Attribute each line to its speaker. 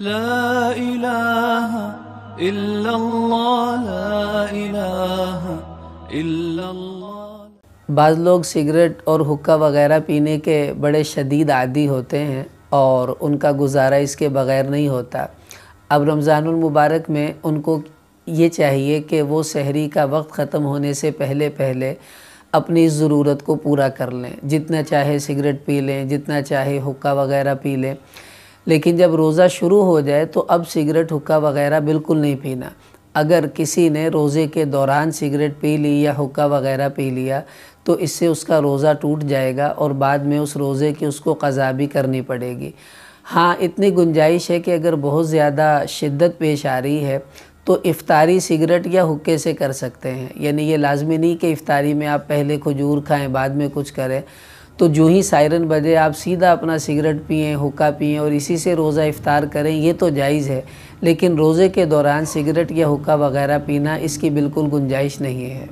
Speaker 1: ला इलाहा इल्लल्लाह, ला इलाहा इल्लल्लाह।
Speaker 2: बाज़ लोग सिगरेट और हुक्का वग़ैरह पीने के बड़े शदीद आदी होते हैं और उनका गुजारा इसके बग़ैर नहीं होता। अब रमज़ानुल मुबारक में उनको ये चाहिए कि वो सहरी का वक्त ख़त्म होने से पहले पहले अपनी ज़रूरत को पूरा कर लें। जितना चाहे सिगरेट पी लें, जितना चाहे हुक्का वग़ैरह पी लें, लेकिन जब रोज़ा शुरू हो जाए तो अब सिगरेट हुक्का वग़ैरह बिल्कुल नहीं पीना। अगर किसी ने रोज़े के दौरान सिगरेट पी ली या हुक्का वग़ैरह पी लिया तो इससे उसका रोज़ा टूट जाएगा और बाद में उस रोज़े की उसको क़ज़ा भी करनी पड़ेगी। हाँ, इतनी गुंजाइश है कि अगर बहुत ज़्यादा शिद्दत पेश आ रही है तो इफ़्तारी सिगरेट या हुक्के से कर सकते हैं। यानी ये लाज़मी नहीं कि इफ़्तारी में आप पहले खजूर खाएँ बाद में कुछ करें। तो जो ही सायरन बजे आप सीधा अपना सिगरेट पिएँ, हुक्का पिएँ और इसी से रोज़ा इफ़्तार करें, ये तो जायज़ है। लेकिन रोज़े के दौरान सिगरेट या हुक्का वग़ैरह पीना, इसकी बिल्कुल गुंजाइश नहीं है।